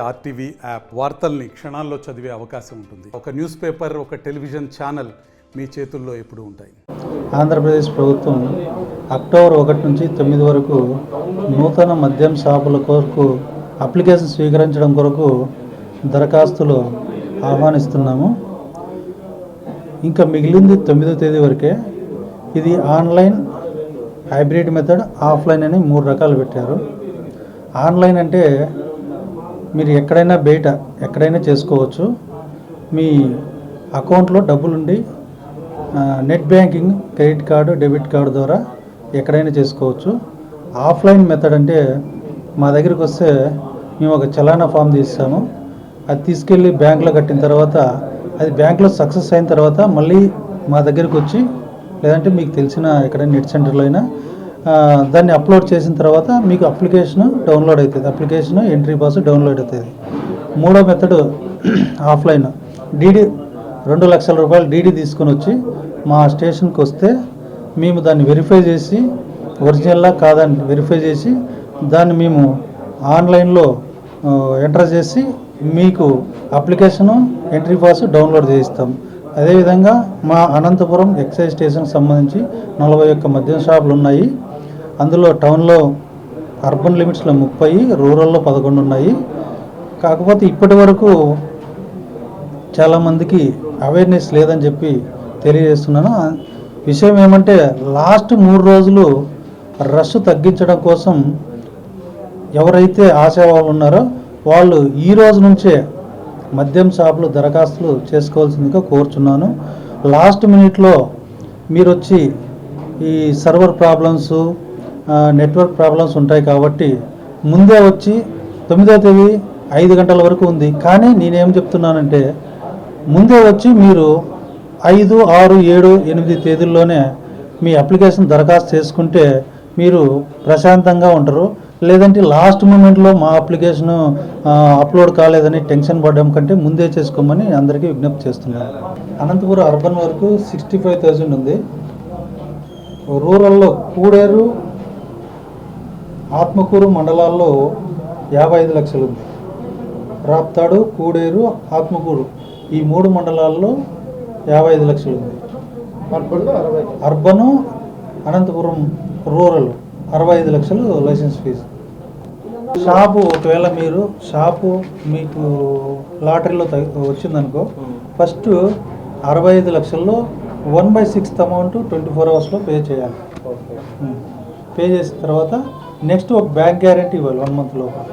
RTV app వార్తల్ని క్షణాల్లో చదివే అవకాశం ఉంటుంది. ఒక న్యూస్ పేపర్, ఒక టెలివిజన్ ఛానల్ మీ చేతుల్లో ఎప్పుడూ ఉంటాయి. ఆంధ్రప్రదేశ్ ప్రభుత్వం అక్టోబర్ 1 నుంచి 9 వరకు నూతన మద్యం షాపుల కొరకు అప్లికేషన్ స్వీకరించడం కొరకు దరఖాస్తులు ఆహ్వానిస్తున్నాము. ఇంకా మిగిలింది 9వ తేదీ వరకే. ఇది ఆన్లైన్, హైబ్రిడ్ మెథడ్, ఆఫ్లైన్ అని 3 రకాలు పెట్టారు. ఆన్లైన్ అంటే మీరు ఎక్కడైనా చేసుకోవచ్చు. మీ అకౌంట్లో డబ్బులుండి net banking, credit card, debit card ద్వారా ఎక్కడైనా చేసుకోవచ్చు. ఆఫ్లైన్ మెథడ్ అంటే మా దగ్గరికి వస్తే మేము ఒక చలానా ఫామ్ తీస్తాము. అది తీసుకెళ్ళి బ్యాంకులో కట్టిన తర్వాత అది బ్యాంకులో సక్సెస్ అయిన తర్వాత మళ్ళీ మా దగ్గరికి వచ్చి, లేదంటే మీకు తెలిసిన ఎక్కడైనా నెట్ సెంటర్లో అయినా దాన్ని అప్లోడ్ చేసిన తర్వాత మీకు అప్లికేషన్ డౌన్లోడ్ అవుతుంది. అప్లికేషన్ ఎంట్రీ పాస్ డౌన్లోడ్ అవుతుంది. 3వ మెథడ్ ఆఫ్లైన్. డీడీ 2 లక్షల రూపాయలు డీడీ తీసుకొని వచ్చి మా స్టేషన్కి వస్తే మేము దాన్ని వెరిఫై చేసి ఒరిజినల్లా కాదని వెరిఫై చేసి దాన్ని మేము ఆన్లైన్లో ఎంటర్ చేసి మీకు అప్లికేషను, ఎంట్రీ పాస్ డౌన్లోడ్ చేయిస్తాం. అదేవిధంగా మా అనంతపురం ఎక్సైజ్ స్టేషన్కి సంబంధించి 41 మద్యం షాపులు ఉన్నాయి. అందులో టౌన్లో అర్బన్ లిమిట్స్లో 30, రూరల్లో 11 ఉన్నాయి. కాకపోతే ఇప్పటి వరకు చాలామందికి అవేర్నెస్ లేదని చెప్పి తెలియజేస్తున్నాను. విషయం ఏమంటే లాస్ట్ 3 రోజులు రష్ తగ్గించడం కోసం ఎవరైతే ఆశావాళ్ళు ఉన్నారో వాళ్ళు ఈ రోజు నుంచే మద్యం షాపులు దరఖాస్తులు చేసుకోవాల్సిందిగా కోరుచున్నాను. లాస్ట్ మినిట్లో మీరు వచ్చి ఈ సర్వర్ ప్రాబ్లమ్స్, నెట్వర్క్ ప్రాబ్లమ్స్ ఉంటాయి కాబట్టి ముందే వచ్చి 9వ తేదీ 5 గంటల వరకు ఉంది. కానీ నేనేం చెప్తున్నానంటే ముందే వచ్చి మీరు 5, 6, 7, 8 తేదీల్లోనే మీ అప్లికేషన్ దరఖాస్తు చేసుకుంటే మీరు ప్రశాంతంగా ఉంటారు. లేదంటే లాస్ట్ మూమెంట్లో మా అప్లికేషన్ అప్లోడ్ కాలేదని టెన్షన్ పడడం కంటే ముందే చేసుకోమని అందరికీ విజ్ఞప్తి చేస్తున్నాను. అనంతపురం అర్బన్ వరకు 65,000 ఉంది. రూరల్లో కూడేరు, ఆత్మకూరు మండలాల్లో 55 లక్షలు ఉంది. రాప్తాడు, కూడేరు, ఆత్మకూరు ఈ 3 మండలాల్లో 55 లక్షలు ఉంది. అర్బను, అనంతపురం రూరల్ 65 లక్షలు లైసెన్స్ ఫీజు. షాపు ఒకవేళ మీరు మీకు లాటరీలో వచ్చిందనుకో, ఫస్ట్ 65 లక్షల్లో 1/6 అమౌంట్ 24 అవర్స్లో పే చేయాలి. పే చేసిన తర్వాత నెక్స్ట్ ఒక బ్యాంక్ గ్యారెంటీ ఇవ్వాలి 1 మంత్ లోపల.